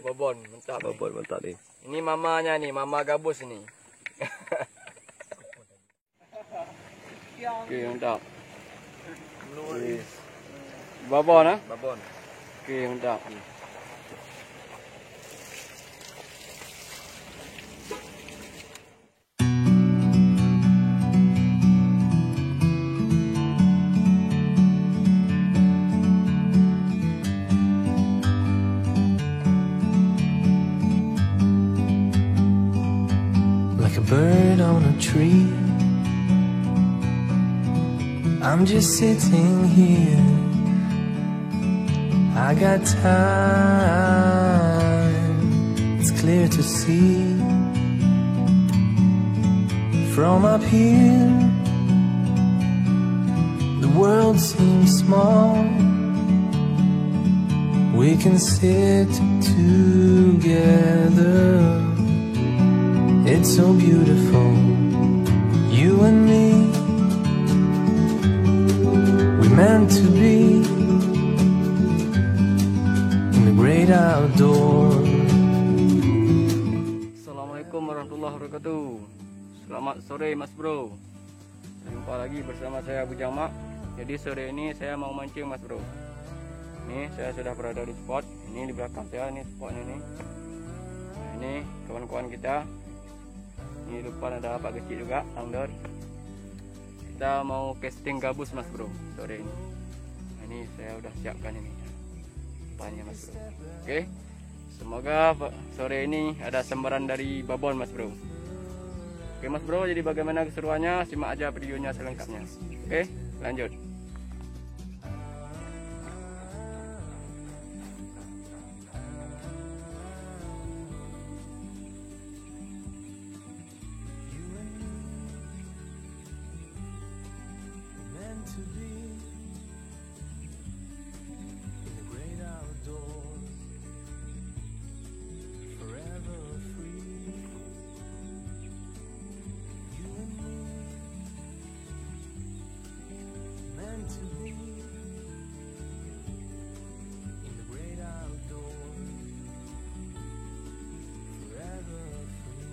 babon, mantap. Babon mantap nih. Ini mamanya nih, mama gabus ini. Oke, mantap. Babon ah? Babon. Oke, mantap. Like a bird on a tree, I'm just sitting here. I got time, it's clear to see. From up here, the world seems small. We can sit together. It's so beautiful, you and me. We're meant to be in the great outdoors. Assalamualaikum warahmatullahi wabarakatuh. Selamat sore Mas Bro. Jumpa lagi bersama saya Bujang Mak. Jadi sore ini saya mau mancing Mas Bro. Ini saya sudah berada di spot. Ini di belakang saya, ini spotnya nih. Nah, ini kawan-kawan kita. Ini depan ada Pak kecil juga, angler. Kita mau casting gabus Mas Bro sore ini. Nah, ini saya udah siapkan ini umpannya Mas Bro. Oke, semoga sore ini ada sembaran dari babon Mas Bro. Oke Mas Bro, jadi bagaimana keseruannya? Simak aja videonya selengkapnya. Oke, lanjut. To be in the great outdoors, forever free. You and me, meant to be in the great outdoors, forever free.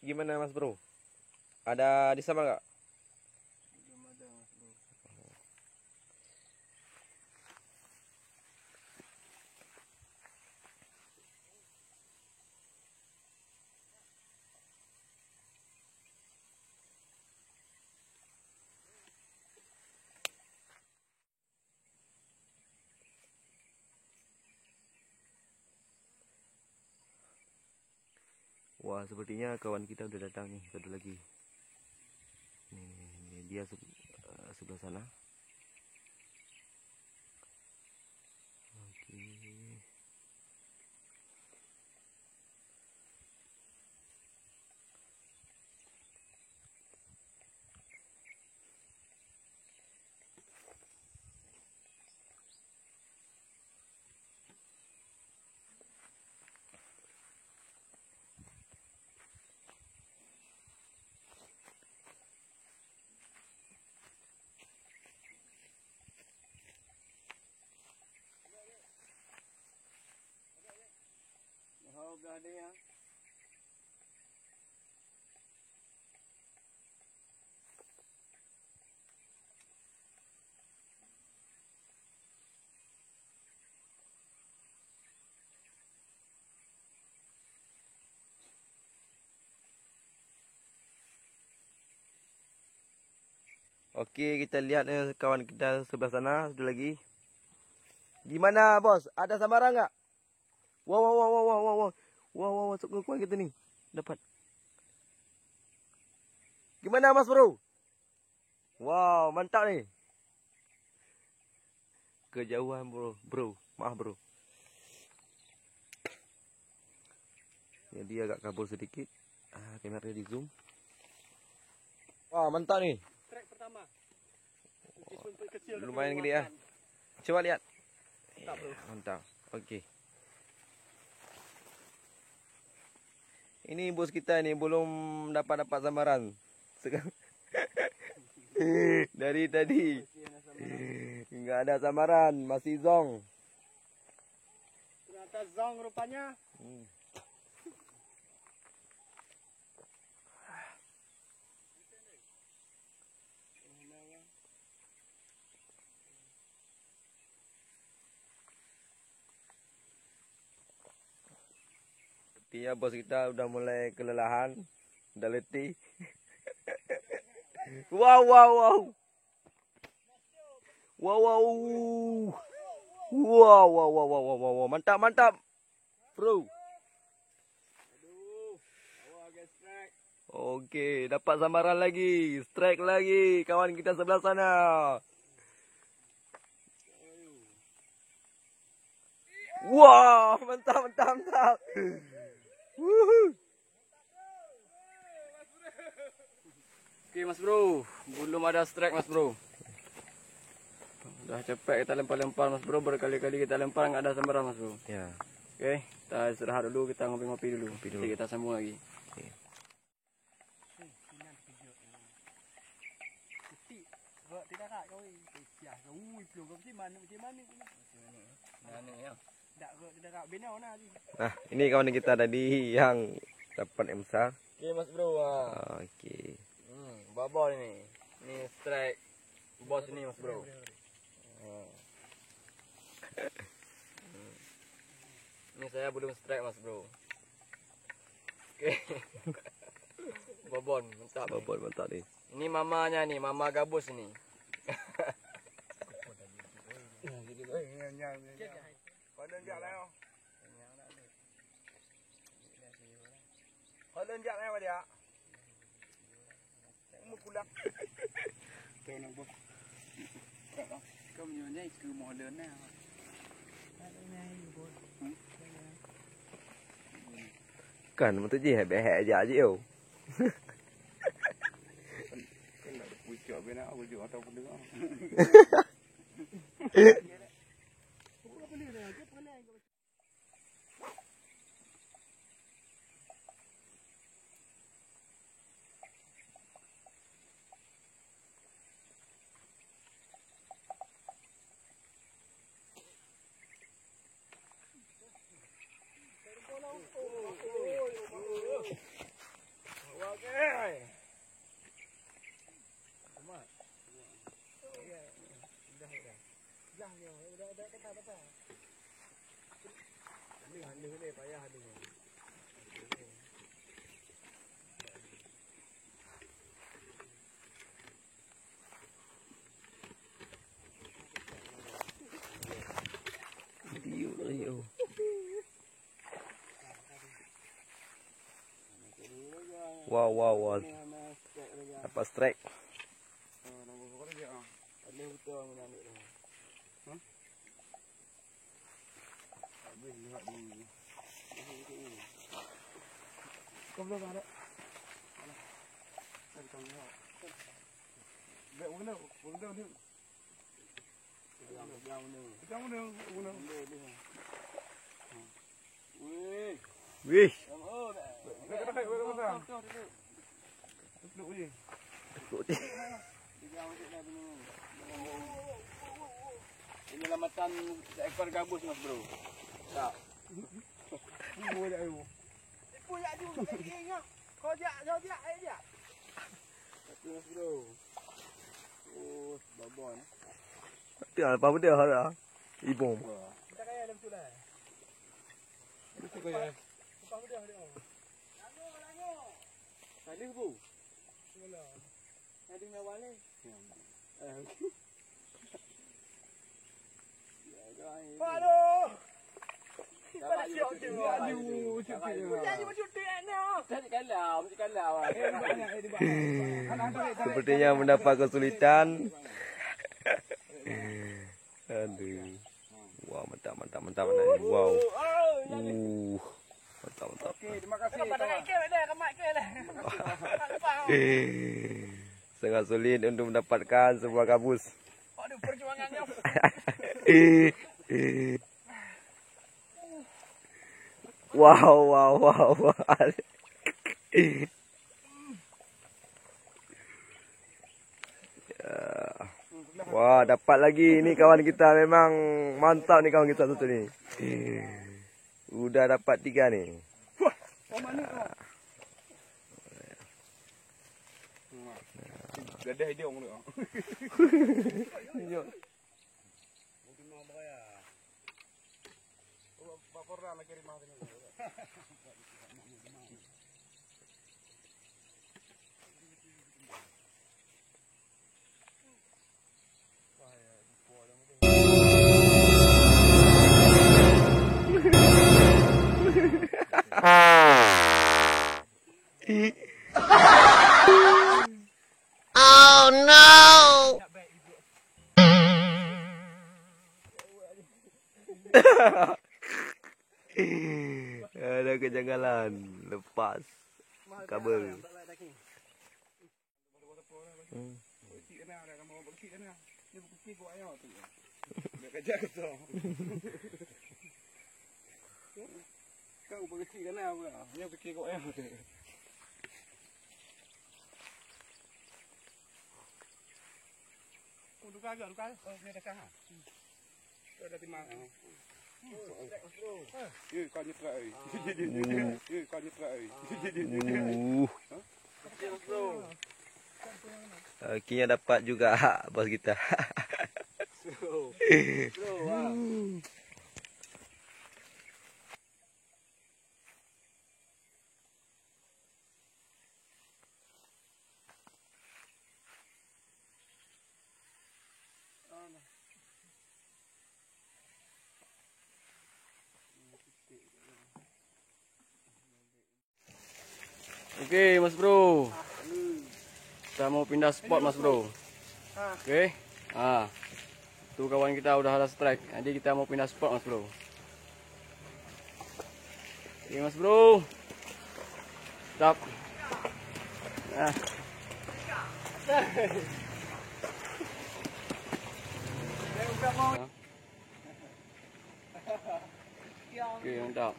Gimana Mas Bro? Ada di sana nggak? Wah, sepertinya kawan kita udah datang nih, satu lagi. Ini dia sebelah sana. Oke. belah ada ya. Oke, kita lihat kawan kita sebelah sana satu lagi. Gimana bos? Ada samaran nggak? Wow, wow, wow, wow, wow, wow, wow, wow, wow, masuk ke kawan kita nih. Dapat. Gimana mas bro? Wow, mantap nih. Kejauhan bro, maaf bro. Jadi agak kabur sedikit. Kameranya di zoom. Wah, mantap nih. Trek pertama. Kecil Lumayan gede ya. Coba lihat. Ya, mantap. Oke. Ini bos kita nih belum dapat samaran. Sekarang dari tadi nggak ada samaran, masih zong. Ternyata zong rupanya. Sepertinya bos kita udah mulai kelelahan, udah letih. Wow, wow, wow. Wow, wow. Wow, wow, wow, wow, wow, wow. Mantap, mantap. Bro. Oke, dapat samaran lagi. Strike lagi kawan kita sebelah sana. Wow, mantap, mantap, mantap. Wuhu. Oke mas bro, belum ada strike mas bro. Udah cepet kita lempar-lempar mas bro, berkali-kali kita lempar nggak ada samaran mas bro. Ya. Oke, kita istirahat dulu, kita ngopi-ngopi dulu. Nanti kita sambung lagi. Nah, ini kawan kita tadi yang dapat yang besar. Oke mas bro. Oke. Babon ini. Ini strike bos ini mas bro. Ini saya belum strike mas bro. Oke. Babon mantap. Babon mantap nih. Ini mamanya nih, mama gabus ini. Kan betul je behek aja yo. Wow, wow, wow. Dapat strike. Wih. Penyelamatan seekor gabus mas bro. Tak. Punya juga ingat. Kau dia. Satu mas bro. Oh, babon. Dia apa benda hara? Ibong. Kita kaya dalam tu lah. Itu kaya. Lepas dia. Tadi bu. Semula. Tadi ngawal ni. Aduh. Dapat siap je. Aduh, cuti dia. Jadi bercuti ni. Tadi kalau. Sepertinya mendapat kesulitan. Aduh. Wah, mantap. Wow. Mantap. Okey, terima kasih. Sangat sulit untuk mendapatkan sebuah gabus. Aduh, perjuangannya. Wow. Wah, dapat lagi ni kawan kita, memang mantap ni kawan kita satu ni. Udah dapat 3 ni. Oh, mana kau? Gadah dia orang tu. Ada kejanggalan, lepas kabel. Kau berkecil kan aku. Dia fikir kau ayam tu. Duka. Oh, dia dah kah? Kau dah timang. Kau nyetrak oi. Kau nyetrak oi. Akhirnya dapat juga bos kita. Okey, Mas Bro. Kita mau pindah spot, Mas Bro. Okey. Tu kawan kita udah ada strike. Jadi kita mau pindah spot, Mas Bro. Okey, Mas Bro. Stop. Okey, mantap.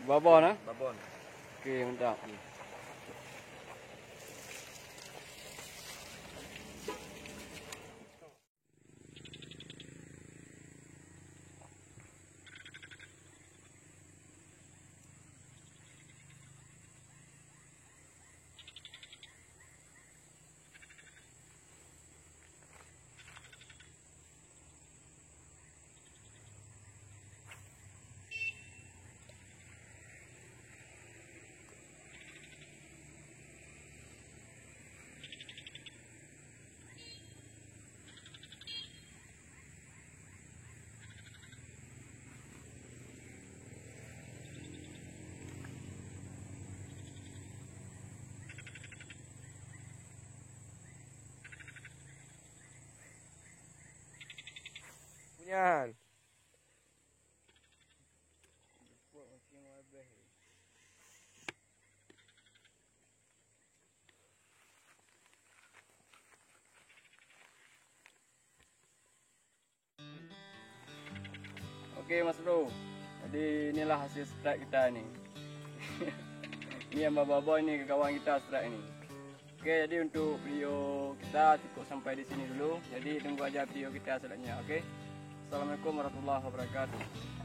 Babon ah? Babon. Okey, mantap. Punyan. Okey, Mas Bro. Jadi inilah hasil strike kita ni. Ni yang babon ni kawan kita strike ni. Okey, jadi untuk video kita cukup sampai di sini dulu. Jadi tunggu aja video kita selanjutnya, okey? Assalamualaikum warahmatullahi wabarakatuh.